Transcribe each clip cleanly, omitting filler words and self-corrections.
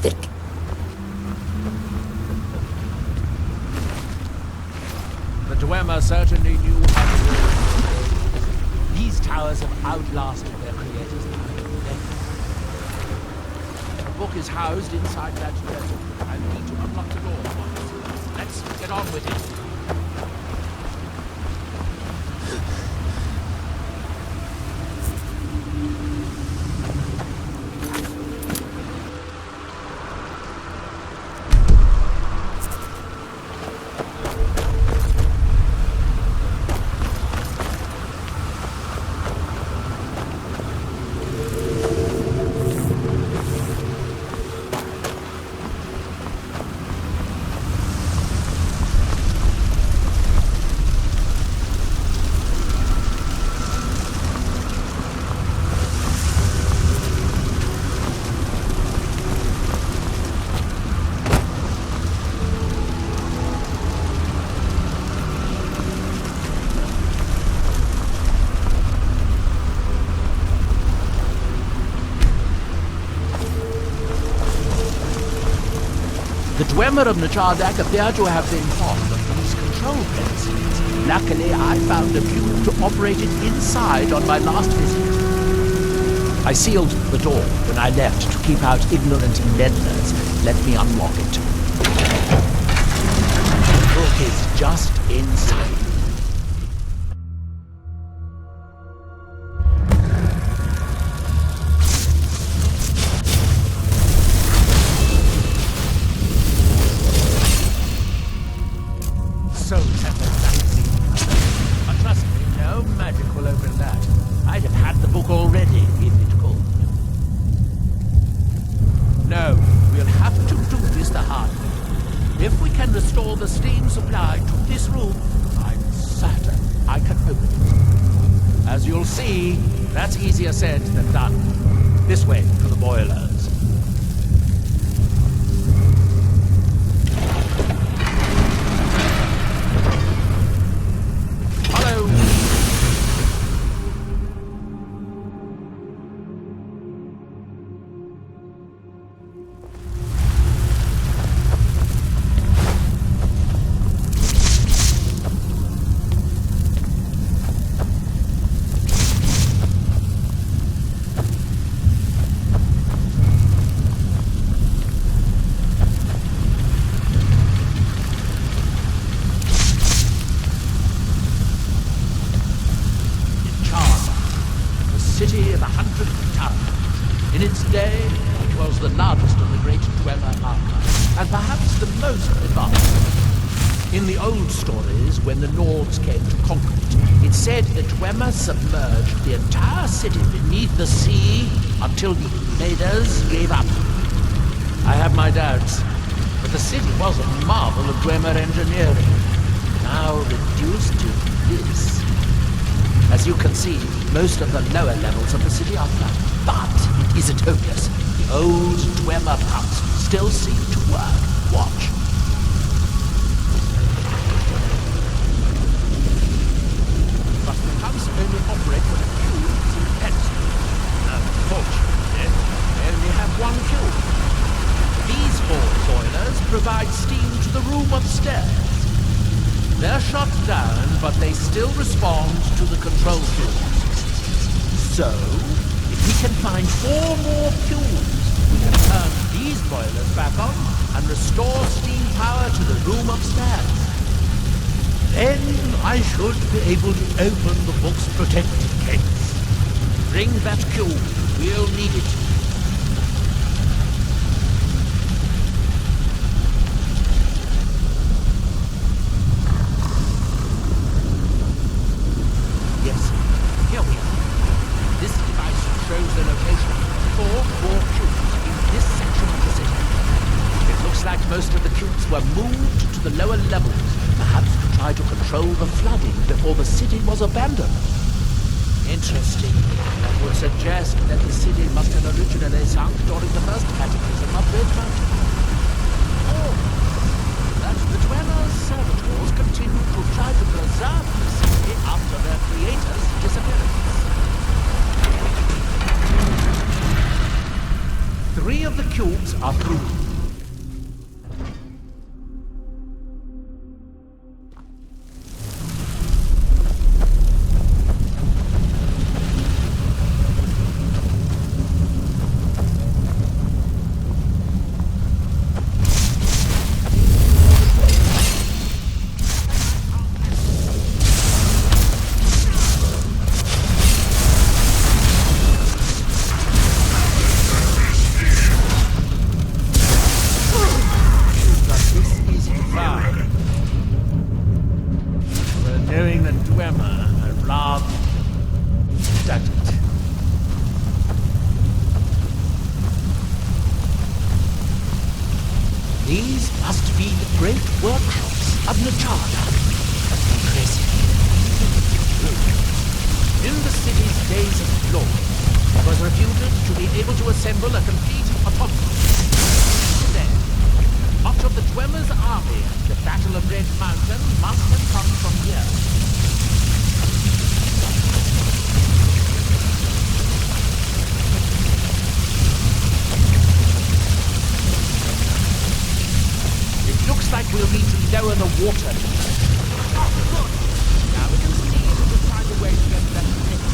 thick. The Dwemer certainly knew how to do it. These towers have outlasted their creators by decades. The book is housed inside that chest. I need to unlock the door once. Let's get on with it. The Dwemer of Nechardak appear to have been fond of these control premises. Luckily, I found a cube to operate it inside on my last visit. I sealed the door when I left to keep out ignorant meddlers. Let me unlock it. The book is just inside. Restore the steam supply to this room, I'm certain I can open it. As you'll see, that's easier said than done. This way to the boilers. Follow! City of 100 towns. In its day, it was the largest of the great Dwemer Empire, and perhaps the most advanced. In the old stories, when the Nords came to conquer it, it said the Dwemer submerged the entire city beneath the sea until the invaders gave up. I have my doubts, but the city was a marvel of Dwemer engineering, now reduced to this. As you can see, most of the lower levels of the city are flooded, but it isn't hopeless. The old Dwemer pumps still seem to work. Watch. But the pumps only operate when a cube is in pencil. Unfortunately, they only have one cube. These 4 boilers provide steam to the room upstairs. They're shut down, but they still respond to the control tubes. So, if we can find 4 more fuels, we can turn these boilers back on and restore steam power to the room upstairs. Then I should be able to open the book's protected gates. Bring that cube. We'll need it. Yes, here we are. This device shows the location of 4 more cubes in this section of the city. It looks like most of the cubes were moved to the lower levels, perhaps to try to control the flooding before the city was abandoned. Interesting. That would suggest that the city must have originally sunk during the first cataclysm of Red Mountain. Or that the Dwemer's servitors continued to try to preserve the city after their creator's disappearance. 3 of the cubes are through. These must be the great workshops of Nachada. Impressive. In the city's days of glory, it was reputed to be able to assemble a complete autonomy. Then, much of the Dwemer's army at the Battle of Red Mountain must have come from here. Looks like we'll need to lower the water. Oh, good. Now we can see if we can find a way to get that fixed.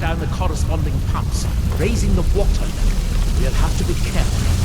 down the corresponding pumps, raising the water level. We'll have to be careful.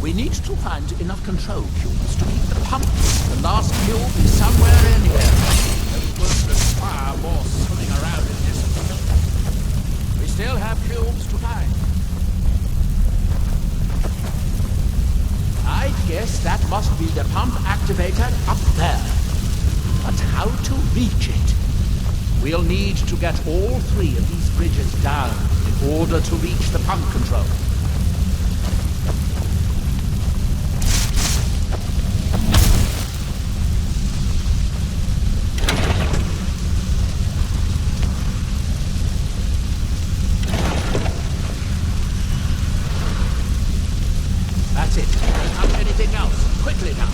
We need to find enough control cubes to keep the pump. The last cube is somewhere in here. It won't require more swimming around in this. We still have cubes to find. I guess that must be the pump activator up there. But how to reach it? We'll need to get all three of these bridges down in order to reach the pump control. That's it. Don't have anything else. Quickly now.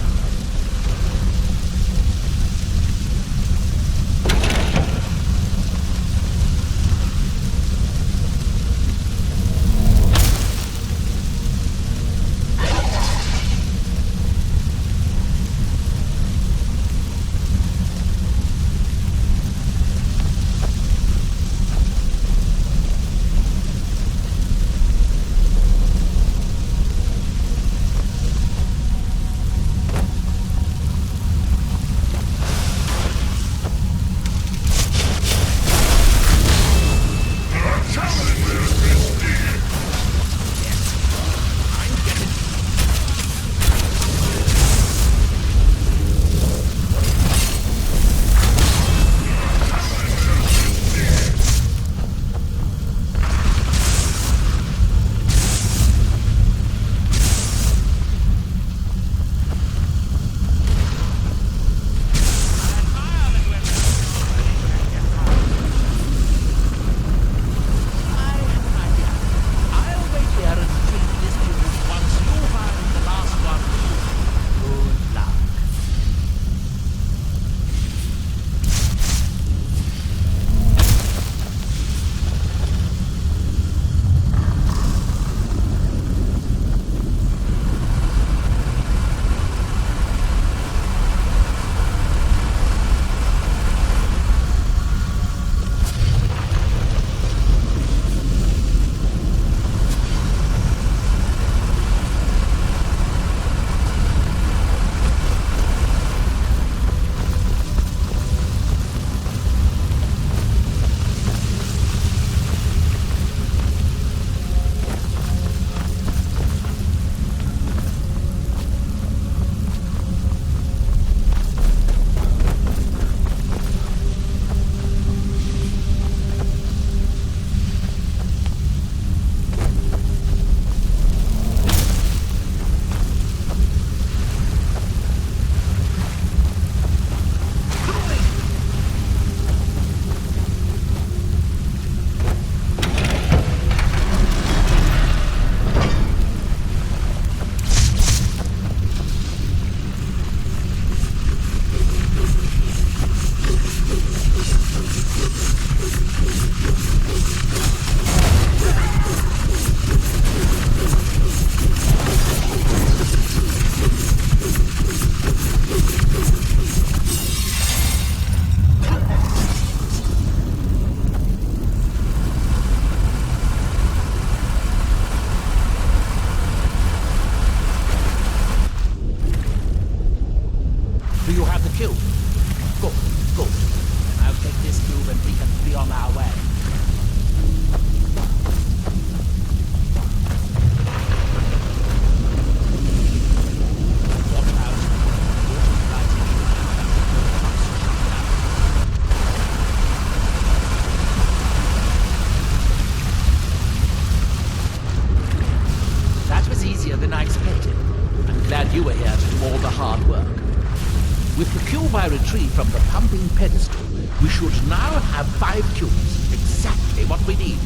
With the cube I retrieved from the pumping pedestal, we should now have 5 cubes, exactly what we need.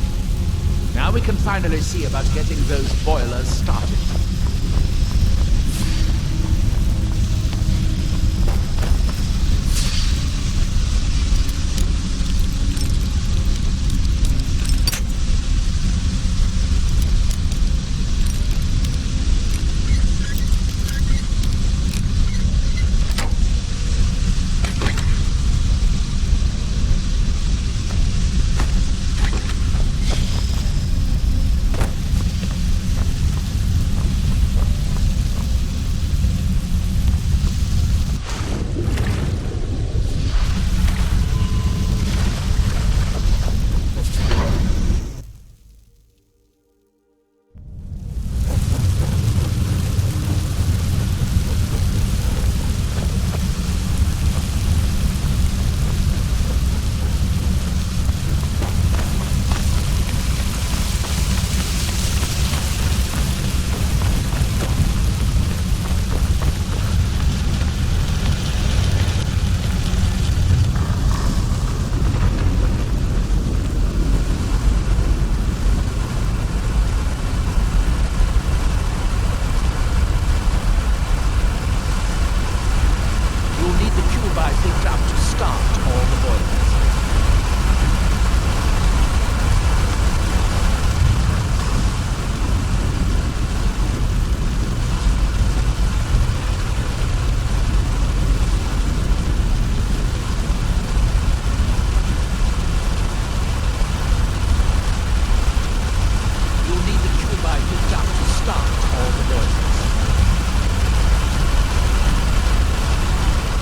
Now we can finally see about getting those boilers started.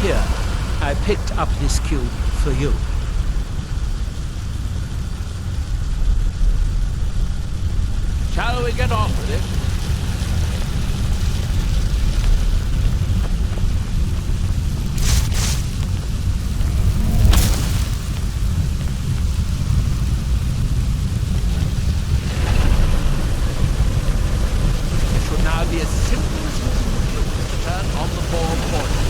Here, I picked up this cube for you. Shall we get on with it? It should now be as simple as using the cube to turn on the 4 boilers.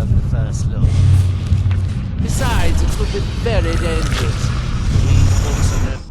deserve the first look. Besides, it would be very dangerous. These books are no...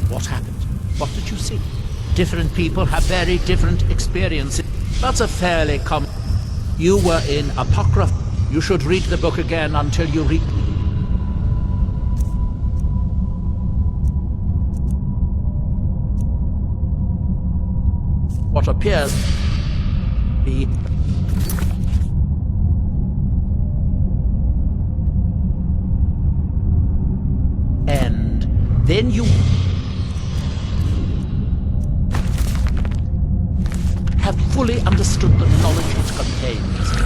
What happened? What did you see? Different people have very different experiences. That's a fairly common... You were in Apocrypha. You should read the book again until you read... what appears to be... and then you... have fully understood the knowledge it contains.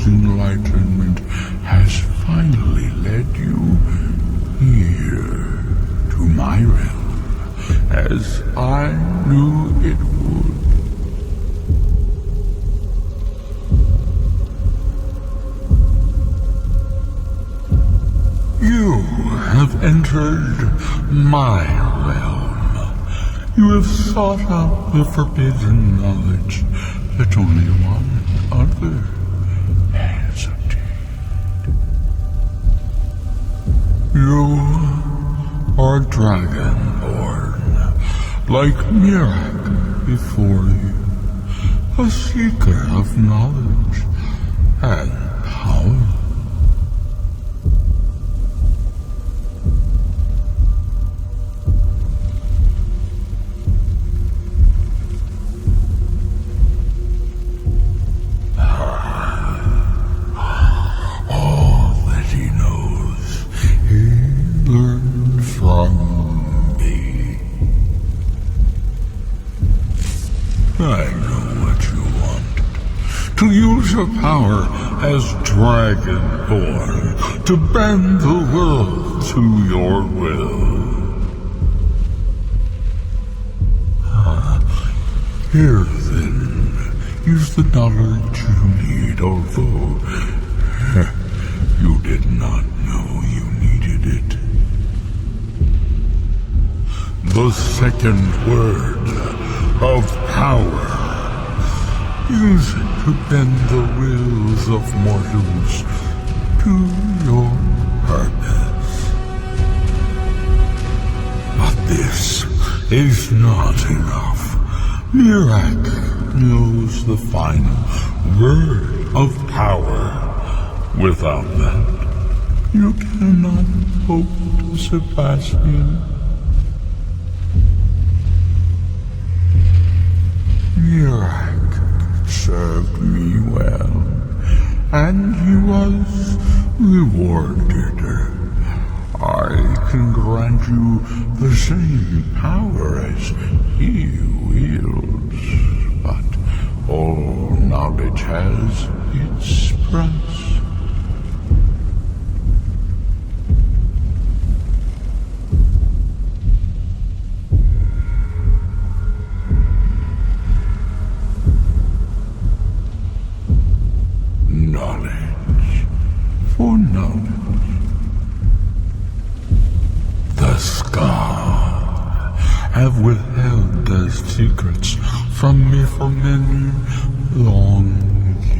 enlightenment has finally led you here to my realm, as I knew it would. You have entered my realm. You have sought out the forbidden knowledge that only one other has obtained. You are dragonborn, like Mirak before you, a seeker of knowledge and power. I know what you want. To use your power as Dragonborn, to bend the world to your will. Here then, use the knowledge you need, although you did not know you needed it. The second word of power. Use it to bend the wills of mortals to your purpose. But this is not enough. Mirak knows the final word of power. Without that, you cannot hope to surpass him. Mirak served me well, and he was rewarded. I can grant you the same power as he wields, but all knowledge has its price. Knowledge for knowledge. The Scar have withheld their secrets from me for many long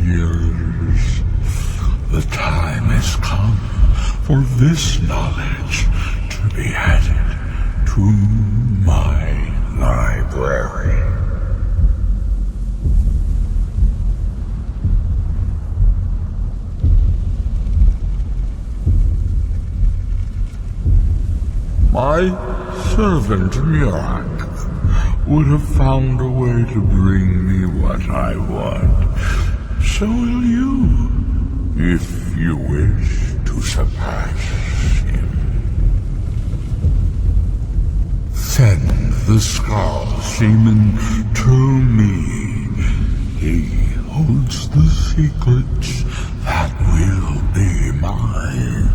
years. The time has come for this knowledge to be added to my library. My servant Mirak would have found a way to bring me what I want. So will you, if you wish to surpass him. Send the Scar Seaman to me. He holds the secrets that will be mine.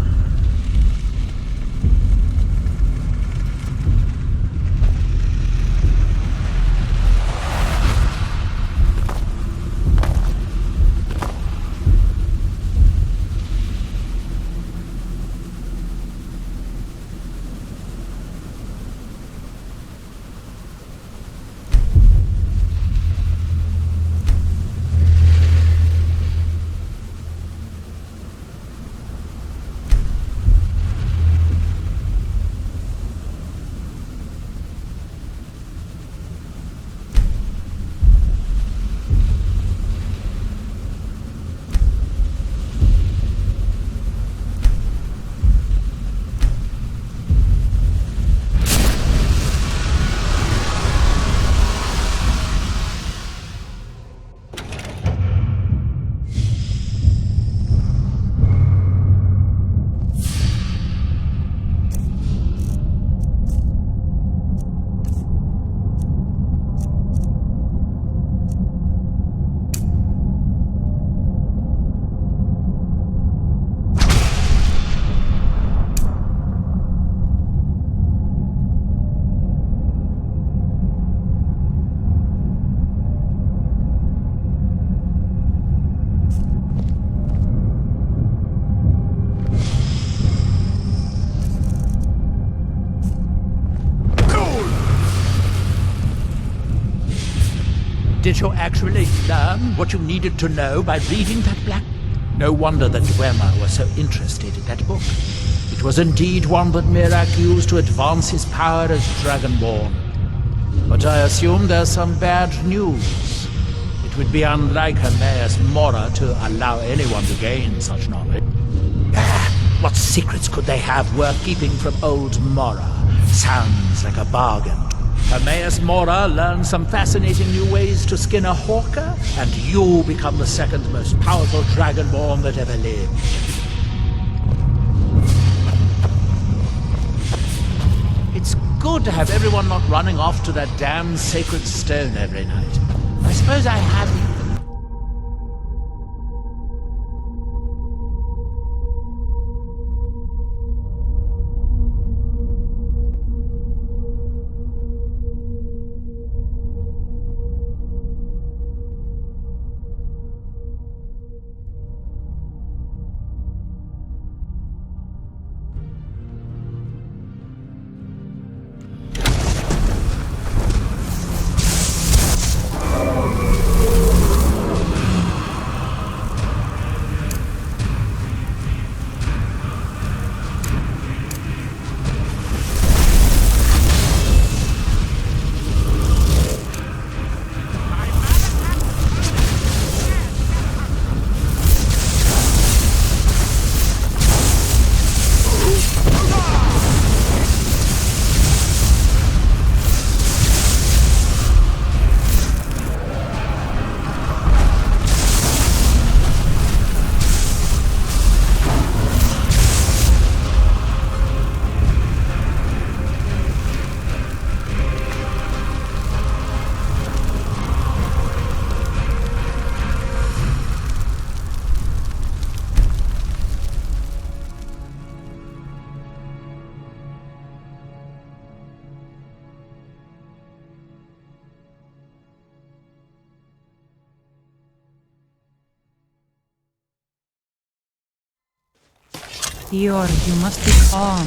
Did you actually learn what you needed to know by reading that black? No wonder that Dwemer was so interested in that book. It was indeed one that Mirak used to advance his power as Dragonborn. But I assume there's some bad news. It would be unlike Hermaeus Mora to allow anyone to gain such knowledge. What secrets could they have worth keeping from old Mora? Sounds like a bargain. Hermaeus Mora learned some fascinating new ways to skin a hawker, and you become the second most powerful Dragonborn that ever lived. It's good to have everyone not running off to that damn sacred stone every night. I suppose I have... Dior, you must be calm.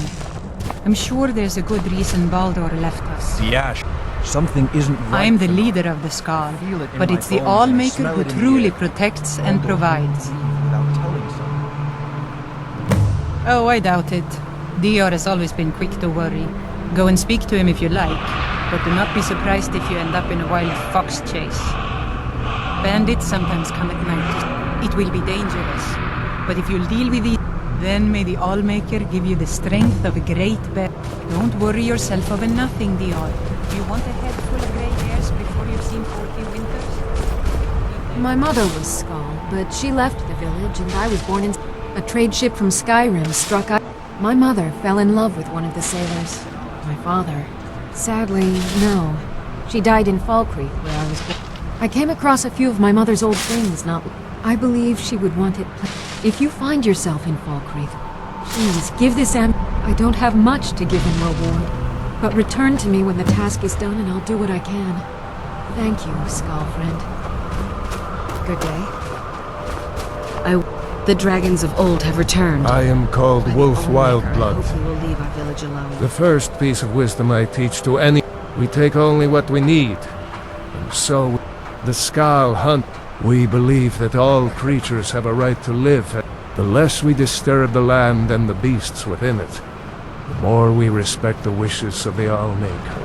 I'm sure there's a good reason Baldur left us. Yash, something isn't right. I'm the leader of the Skal, but it's the Allmaker who truly protects and provides. Oh, I doubt it. Dior has always been quick to worry. Go and speak to him if you like, but do not be surprised if you end up in a wild fox chase. Bandits sometimes come at night. It will be dangerous, but if you'll deal with it, then may the Allmaker give you the strength of a great bear. Don't worry yourself over nothing, Dior. You want a head full of grey hairs before you've seen 40 winters? My mother was Skal, but she left the village and I was born in... A trade ship from Skyrim struck up. My mother fell in love with one of the sailors. My father. Sadly, no. She died in Fall Creek, where I was born. I came across a few of my mother's old things, not... I believe she would want it... If you find yourself in Fall Creek, please give this I don't have much to give in reward, but return to me when the task is done and I'll do what I can. Thank you, Skal friend. Good day. The dragons of old have returned. I am called Wolf Wildblood. Hopefully we'll leave our village alone. The first piece of wisdom I teach to any... We take only what we need. And so, the Skal hunt. We believe that all creatures have a right to live. The less we disturb the land and the beasts within it, the more we respect the wishes of the Allmaker.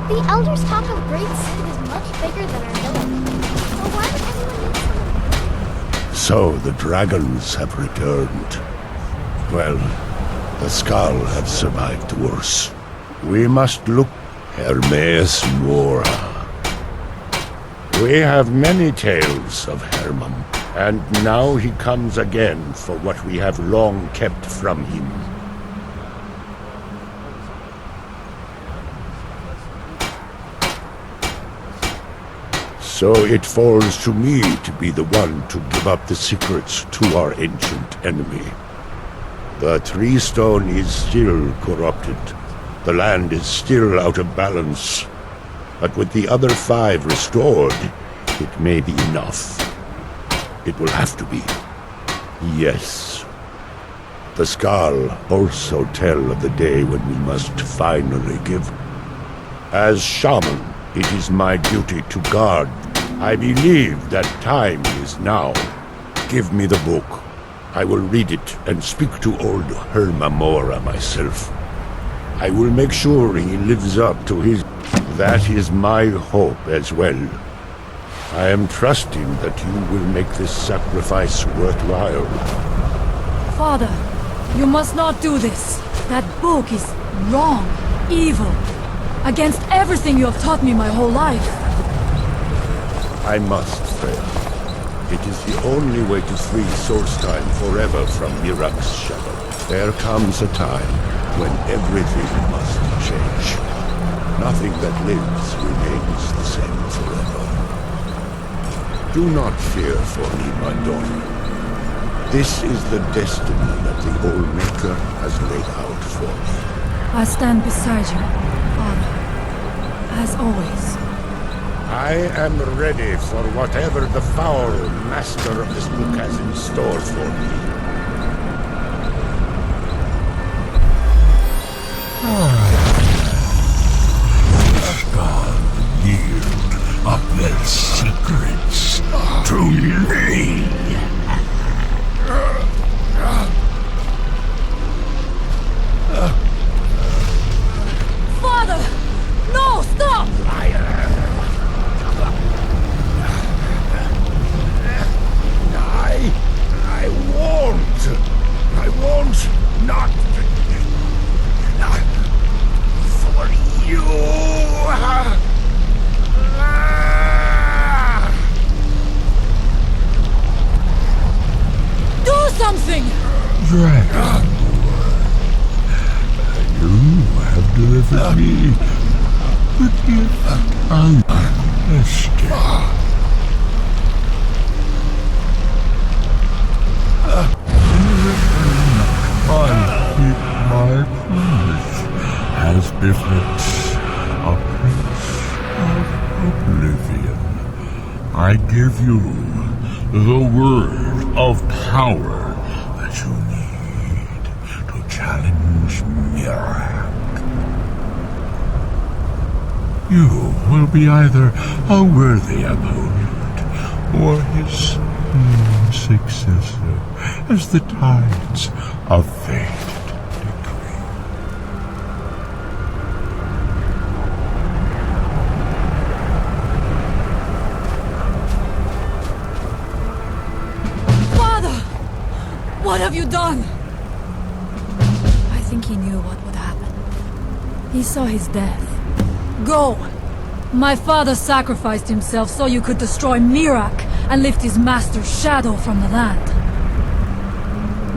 The elders talk of Great City is much bigger than our village. So why would anyone need someone? So the dragons have returned. Well, the Skal have survived worse. We must look Hermaeus Mora. We have many tales of Herman, and now he comes again for what we have long kept from him. So it falls to me to be the one to give up the secrets to our ancient enemy. The Tree Stone is still corrupted. The land is still out of balance. But with the other 5 restored, it may be enough. It will have to be. Yes. The Skal also tell of the day when we must finally give. As shaman, It is my duty to guard. I believe that time is now. Give me the book. I will read it and speak to old Amour myself. I will make sure he lives up to his... That is my hope as well. I am trusting that you will make this sacrifice worthwhile. Father, you must not do this. That book is wrong, evil, against everything you have taught me my whole life. I must, Freya. It is the only way to free Solstheim forever from Mirak's shadow. There comes a time when everything must change. Nothing that lives remains the same forever. Do not fear for me, my daughter. This is the destiny that the Old Maker has laid out for me. I stand beside you, Father, as always. I am ready for whatever the foul master of this book has in store for me. God yield up their secrets to me. Father! No, stop! I won't not for you. Do something! Dragon, you have delivered me the gift I escaped. I keep my promise as befits a prince of oblivion. I give you the word of power that you need to challenge Mirak. You will be either a worthy opponent or his successor, as the tides of fate decree. Father! What have you done? I think he knew what would happen. He saw his death. Go! My father sacrificed himself so you could destroy Mirak and lift his master's shadow from the land.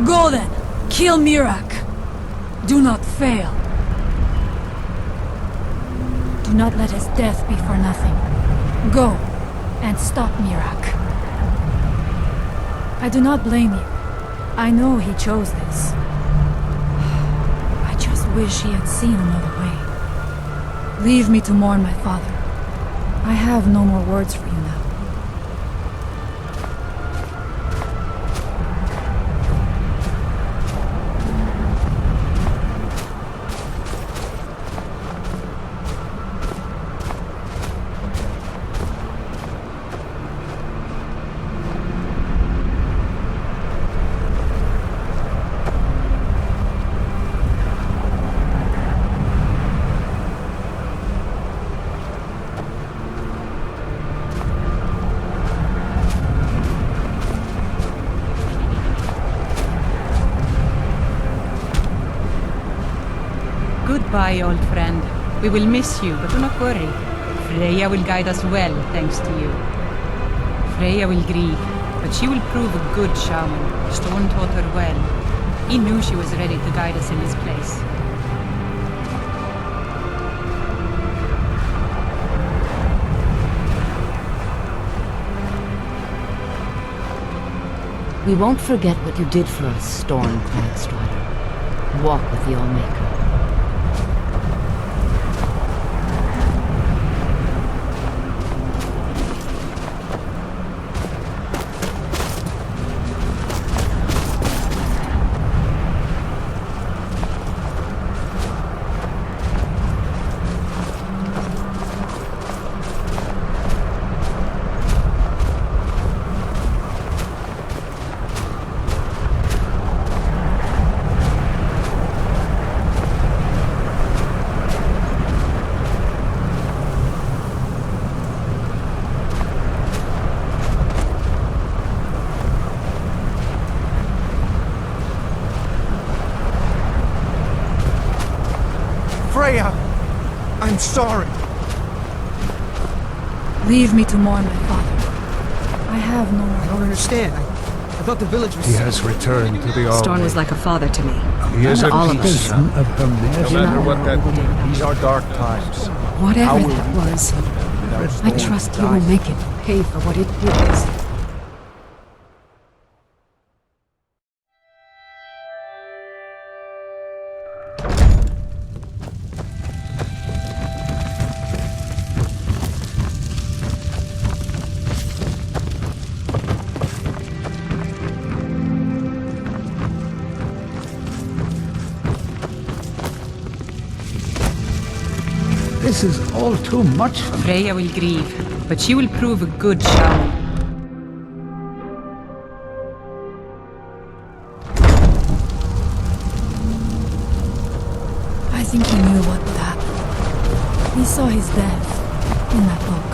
Go then! Kill Mirak! Do not fail. Do not let his death be for nothing. Go and stop Mirak. I do not blame you. I know he chose this. I just wish he had seen another way. Leave me to mourn my father. I have no more words for you now. Goodbye, old friend. We will miss you, but do not worry. Freya will guide us well, thanks to you. Freya will grieve, but she will prove a good shaman. Storm taught her well. He knew she was ready to guide us in his place. We won't forget what you did for us, Storm-clad Strider. Walk with the All-Maker. Freya! I'm sorry. Leave me to mourn my father. I have no I one. don't understand. I thought the village was... He has returned to the Storn Almighty. was like a father to me. He is And at all of peace. us. of her No matter what that These are dark times. Whatever will that you was, Without I Storm trust you dying. will make it pay for what it was. This is all too much for me. Freya will grieve, but she will prove a good shaman. I think he knew what would happen. He saw his death in that book.